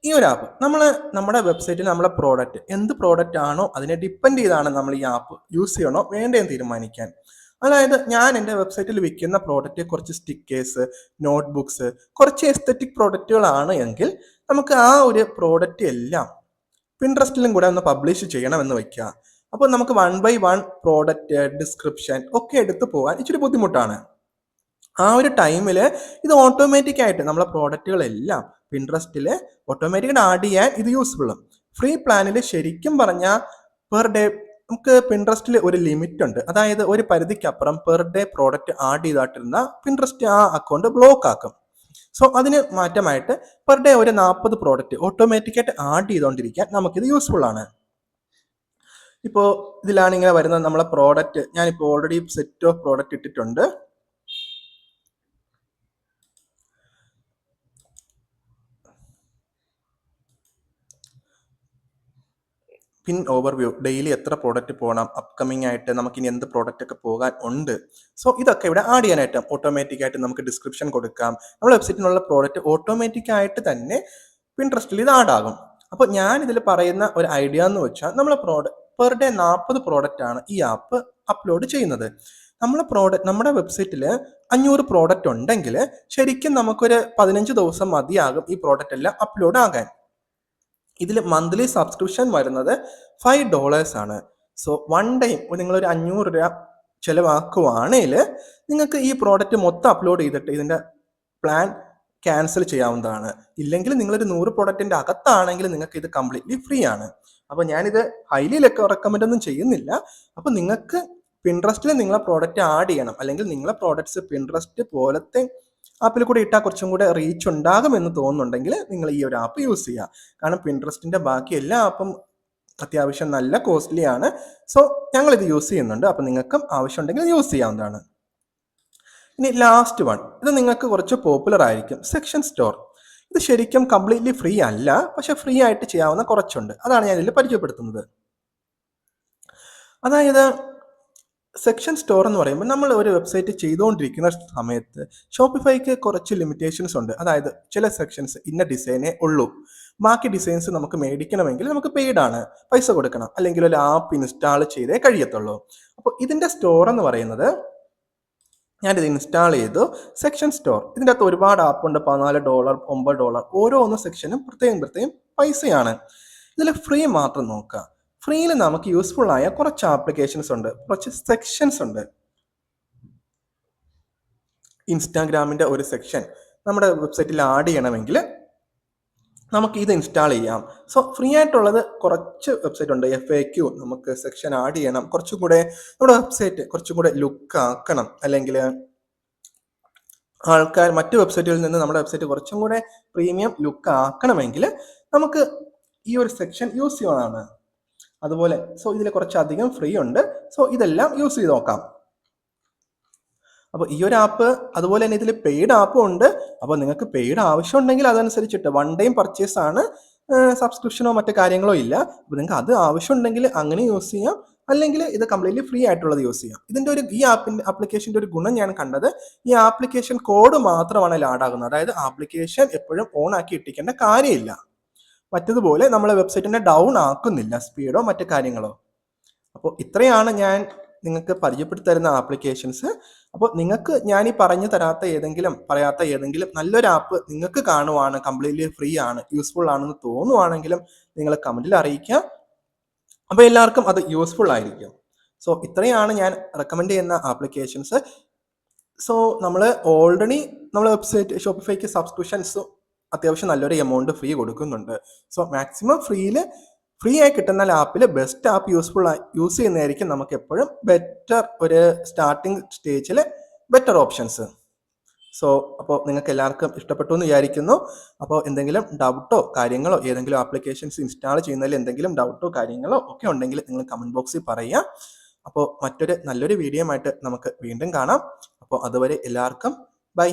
ഈ ഒരു ആപ്പ് നമ്മുടെ വെബ്സൈറ്റിൽ നമ്മളെ പ്രോഡക്റ്റ് എന്ത് പ്രോഡക്റ്റ് ആണോ അതിനെ ഡിപ്പെൻഡ് ചെയ്താണ് നമ്മൾ ഈ ആപ്പ് യൂസ് ചെയ്യണോ വേണ്ടതെന്ന് തീരുമാനിക്കാൻ. അതായത് ഞാൻ എൻ്റെ വെബ്സൈറ്റിൽ വിൽക്കുന്ന പ്രോഡക്റ്റ് കുറച്ച് സ്റ്റിക്കേഴ്സ്, നോട്ട്ബുക്സ്, കുറച്ച് എസ്തെറ്റിക് പ്രോഡക്റ്റുകളാണ് എങ്കിൽ നമുക്ക് ആ ഒരു പ്രോഡക്റ്റ് എല്ലാം പിൻട്രസ്റ്റിലും കൂടെ ഒന്ന് പബ്ലിഷ് ചെയ്യണമെന്ന് വയ്ക്കുക. അപ്പോൾ നമുക്ക് 1 by 1 പ്രോഡക്റ്റ് ഡിസ്ക്രിപ്ഷൻ ഒക്കെ എടുത്തു പോകാൻ ഇച്ചിരി ബുദ്ധിമുട്ടാണ്. ആ ഒരു ടൈമിൽ ഇത് ഓട്ടോമാറ്റിക്കായിട്ട് നമ്മളെ പ്രോഡക്റ്റുകളെല്ലാം പിൻട്രസ്റ്റിൽ ഓട്ടോമാറ്റിക്കായിട്ട് ആഡ് ചെയ്യാൻ ഇത് യൂസ്ഫുള്ളും. ഫ്രീ പ്ലാനിൽ ശരിക്കും പറഞ്ഞാൽ പെർ ഡേ നമുക്ക് പിൻട്രസ്റ്റിൽ ഒരു ലിമിറ്റ് ഉണ്ട്. അതായത് ഒരു പരിധിക്കപ്പുറം പെർ ഡേ പ്രോഡക്റ്റ് ആഡ് ചെയ്തിട്ടിരുന്ന പിൻട്രസ്റ്റ് ആ അക്കൗണ്ട് ബ്ലോക്ക് ആക്കും. സോ അതിന് മാറ്റമായിട്ട് പെർ ഡേ ഒരു 40 പ്രോഡക്റ്റ് ഓട്ടോമാറ്റിക്കായിട്ട് ആഡ് ചെയ്തുകൊണ്ടിരിക്കാൻ നമുക്കിത് യൂസ്ഫുൾ ആണ്. ഇപ്പോൾ ഇതിലാണ് ഇങ്ങനെ വരുന്നത് നമ്മളെ പ്രോഡക്റ്റ്. ഞാനിപ്പോൾ ഓൾറെഡി സെറ്റ് ഓഫ് പ്രോഡക്റ്റ് ഇട്ടിട്ടുണ്ട്. പിൻ ഓവർവ്യൂ, ഡെയിലി എത്ര പ്രോഡക്റ്റ് പോകണം, അപ്കമിങ് ആയിട്ട് നമുക്കിനി എന്ത് പ്രോഡക്റ്റ് ഒക്കെ പോകാൻ ഉണ്ട്. സോ ഇതൊക്കെ ഇവിടെ ആഡ് ചെയ്യാനായിട്ട് ഓട്ടോമാറ്റിക്കായിട്ട് നമുക്ക് ഡിസ്ക്രിപ്ഷൻ കൊടുക്കാം. നമ്മുടെ വെബ്സൈറ്റിനുള്ള പ്രോഡക്റ്റ് ഓട്ടോമാറ്റിക്കായിട്ട് തന്നെ പിൻട്രസ്റ്റിൽ ഇത് ആഡ് ആകും. അപ്പോൾ ഞാൻ ഇതിൽ പറയുന്ന ഒരു ഐഡിയ എന്ന് വെച്ചാൽ നമ്മളെ പെർ ഡേ 40 പ്രോഡക്റ്റ് ആണ് ഈ ആപ്പ് അപ്ലോഡ് ചെയ്യുന്നത്. നമ്മുടെ വെബ്സൈറ്റിൽ 500 പ്രോഡക്റ്റ് ഉണ്ടെങ്കിൽ ശരിക്കും നമുക്കൊരു 15 ദിവസം മതിയാകും ഈ പ്രോഡക്റ്റ് എല്ലാം അപ്ലോഡ് ആകാൻ. ഇതിൽ മന്ത്ലി സബ്സ്ക്രിപ്ഷൻ വരുന്നത് $5 ആണ്. സോ 1 ടൈം നിങ്ങളൊരു 500 രൂപ ചിലവാക്കുവാണെങ്കിൽ നിങ്ങൾക്ക് ഈ പ്രോഡക്റ്റ് മൊത്തം അപ്ലോഡ് ചെയ്തിട്ട് ഇതിൻ്റെ പ്ലാൻ ക്യാൻസൽ ചെയ്യാവുന്നതാണ്. ഇല്ലെങ്കിൽ നിങ്ങളൊരു 100 പ്രോഡക്റ്റിൻ്റെ അകത്താണെങ്കിൽ നിങ്ങൾക്ക് ഇത് കംപ്ലീറ്റ്ലി ഫ്രീ ആണ്. അപ്പോൾ ഞാനിത് ഹൈലി റെക്കമെൻഡ് ഒന്നും ചെയ്യുന്നില്ല. അപ്പോൾ നിങ്ങൾക്ക് പിൻട്രസ്റ്റിൽ നിങ്ങളെ പ്രോഡക്റ്റ് ആഡ് ചെയ്യണം, അല്ലെങ്കിൽ നിങ്ങളെ പ്രോഡക്ട്സ് പിൻട്രസ്റ്റ് പോലത്തെ ആപ്പിൽ കൂടെ ഇട്ടാൽ കുറച്ചും കൂടെ റീച്ച് ഉണ്ടാകുമെന്ന് തോന്നുന്നുണ്ടെങ്കിൽ നിങ്ങൾ ഈ ഒരു ആപ്പ് യൂസ് ചെയ്യുക. കാരണം പിൻട്രസ്റ്റിൻ്റെ ബാക്കി എല്ലാ ആപ്പും അത്യാവശ്യം നല്ല കോസ്റ്റ്ലി ആണ്. സോ ഞങ്ങളിത് യൂസ് ചെയ്യുന്നുണ്ട്. അപ്പോൾ നിങ്ങൾക്കും ആവശ്യമുണ്ടെങ്കിൽ യൂസ് ചെയ്യാവുന്നതാണ്. ഇനി ലാസ്റ്റ് വൺ, ഇത് നിങ്ങൾക്ക് കുറച്ച് പോപ്പുലർ ആയിരിക്കും, സെക്ഷൻ സ്റ്റോർ. ഇത് ശരിക്കും കംപ്ലീറ്റ്ലി ഫ്രീ അല്ല, പക്ഷെ ഫ്രീ ആയിട്ട് ചെയ്യാവുന്ന കുറച്ചുണ്ട്. അതാണ് ഞാൻ ഇതിൽ പരിചയപ്പെടുത്തുന്നത്. അതായത് സെക്ഷൻ സ്റ്റോർ എന്ന് പറയുമ്പോൾ നമ്മൾ ഒരു വെബ്സൈറ്റ് ചെയ്തുകൊണ്ടിരിക്കുന്ന സമയത്ത് ഷോപ്പിഫൈക്ക് കുറച്ച് ലിമിറ്റേഷൻസ് ഉണ്ട്. അതായത് ചില സെക്ഷൻസ് ഇന്ന ഡിസൈനേ ഉള്ളൂ, ബാക്കി ഡിസൈൻസ് നമുക്ക് മേടിക്കണമെങ്കിൽ നമുക്ക് പെയ്ഡാണ്, പൈസ കൊടുക്കണം, അല്ലെങ്കിൽ ഒരു ആപ്പ് ഇൻസ്റ്റാൾ ചെയ്തേ കഴിയത്തുള്ളൂ. അപ്പോൾ ഇതിൻ്റെ സ്റ്റോർ എന്ന് പറയുന്നത്, ഞാനിത് ഇൻസ്റ്റാൾ ചെയ്തു, സെക്ഷൻ സ്റ്റോർ. ഇതിൻ്റെ അകത്ത് ഒരുപാട് ആപ്പുണ്ട്, $14, $9, ഓരോന്ന് സെക്ഷനും പ്രത്യേകം പൈസയാണ്. ഇതിൽ ഫ്രീ മാത്രം നോക്കുക. ഫ്രീയിൽ നമുക്ക് യൂസ്ഫുൾ ആയ കുറച്ച് ആപ്ലിക്കേഷൻസ് ഉണ്ട്, കുറച്ച് സെക്ഷൻസ് ഉണ്ട്. ഇൻസ്റ്റാഗ്രാമിൻ്റെ ഒരു സെക്ഷൻ നമ്മുടെ വെബ്സൈറ്റിൽ ആഡ് ചെയ്യണമെങ്കിൽ നമുക്ക് ഇത് ഇൻസ്റ്റാൾ ചെയ്യാം. സോ ഫ്രീ ആയിട്ടുള്ളത് കുറച്ച് വെബ്സൈറ്റ് ഉണ്ട്. FAQ നമുക്ക് സെക്ഷൻ ആഡ് ചെയ്യണം, കുറച്ചും കൂടെ നമ്മുടെ വെബ്സൈറ്റ് കുറച്ചും കൂടെ ലുക്ക് ആക്കണം, അല്ലെങ്കിൽ ആൾക്കാർ മറ്റു വെബ്സൈറ്റുകളിൽ നിന്ന് നമ്മുടെ വെബ്സൈറ്റ് കുറച്ചും കൂടെ പ്രീമിയം ലുക്ക് ആക്കണമെങ്കിൽ നമുക്ക് ഈ ഒരു സെക്ഷൻ യൂസ് ചെയ്യുന്നതാണ്. അതുപോലെ സോ ഇതിൽ കുറച്ചധികം ഫ്രീ ഉണ്ട്. സോ ഇതെല്ലാം യൂസ് ചെയ്ത് നോക്കാം. അപ്പോൾ ഈ ഒരു ആപ്പ്, അതുപോലെ തന്നെ ഇതിൽ പെയ്ഡ് ആപ്പും ഉണ്ട്. അപ്പോൾ നിങ്ങൾക്ക് പെയ്ഡ് ആവശ്യമുണ്ടെങ്കിൽ അതനുസരിച്ചിട്ട് വൺ ടൈം പർച്ചേസ് ആണ്, സബ്സ്ക്രിപ്ഷനോ മറ്റു കാര്യങ്ങളോ ഇല്ല. അപ്പോൾ നിങ്ങൾക്ക് അത് ആവശ്യമുണ്ടെങ്കിൽ അങ്ങനെ യൂസ് ചെയ്യാം, അല്ലെങ്കിൽ ഇത് കംപ്ലീറ്റ്ലി ഫ്രീ ആയിട്ടുള്ളത് യൂസ് ചെയ്യാം. ഈ ആപ്ലിക്കേഷൻ്റെ ഒരു ഗുണം ഞാൻ കണ്ടത്, ഈ ആപ്ലിക്കേഷൻ കോഡ് മാത്രമാണ് ആഡ് ആകുന്നത്. അതായത് ആപ്ലിക്കേഷൻ എപ്പോഴും ഓൺ ആക്കി ഇട്ടിക്കേണ്ട കാര്യമില്ല. മറ്റതുപോലെ നമ്മളെ വെബ്സൈറ്റിനെ ഡൗൺ ആക്കുന്നില്ല, സ്പീഡോ മറ്റു കാര്യങ്ങളോ. അപ്പോൾ ഇത്രയാണ് ഞാൻ നിങ്ങൾക്ക് പരിചയപ്പെടുത്തി തരുന്ന ആപ്ലിക്കേഷൻസ്. അപ്പോൾ നിങ്ങൾക്ക് ഞാൻ ഈ പറയാത്ത ഏതെങ്കിലും നല്ലൊരു ആപ്പ് നിങ്ങൾക്ക് കാണുവാണ്, കംപ്ലീറ്റ്ലി ഫ്രീ ആണ്, യൂസ്ഫുൾ ആണെന്ന് തോന്നുവാണെങ്കിലും നിങ്ങൾ കമൻറ്റിൽ അറിയിക്കുക. അപ്പോൾ എല്ലാവർക്കും അത് യൂസ്ഫുൾ ആയിരിക്കും. സോ ഇത്രയാണ് ഞാൻ റെക്കമെൻഡ് ചെയ്യുന്ന ആപ്ലിക്കേഷൻസ്. സോ നമ്മൾ ഓൾറെഡി നമ്മളെ വെബ്സൈറ്റ് ഷോപ്പിഫൈക്ക് സബ്സ്ക്രിപ്ഷൻസ് അത്യാവശ്യം നല്ലൊരു എമൗണ്ട് ഫ്രീ കൊടുക്കുന്നുണ്ട്. സോ മാക്സിമം ഫ്രീ ആയി കിട്ടുന്ന ആപ്പിൽ ബെസ്റ്റ് ആപ്പ് യൂസ് ചെയ്യുന്നതായിരിക്കും നമുക്ക് എപ്പോഴും ബെറ്റർ, ഒരു സ്റ്റാർട്ടിങ് സ്റ്റേജിൽ ബെറ്റർ ഓപ്ഷൻസ്. സോ അപ്പോൾ നിങ്ങൾക്ക് എല്ലാവർക്കും ഇഷ്ടപ്പെട്ടു എന്ന് വിചാരിക്കുന്നു. അപ്പോൾ എന്തെങ്കിലും ഡൗട്ടോ കാര്യങ്ങളോ, ഏതെങ്കിലും ആപ്ലിക്കേഷൻസ് ഇൻസ്റ്റാൾ ചെയ്യുന്നതിൽ എന്തെങ്കിലും ഡൗട്ടോ കാര്യങ്ങളോ ഒക്കെ ഉണ്ടെങ്കിൽ നിങ്ങൾ കമൻറ്റ് ബോക്സിൽ പറയുക. അപ്പോൾ മറ്റൊരു നല്ലൊരു വീഡിയോ ആയിട്ട് നമുക്ക് വീണ്ടും കാണാം. അപ്പോൾ അതുവരെ എല്ലാവർക്കും ബൈ.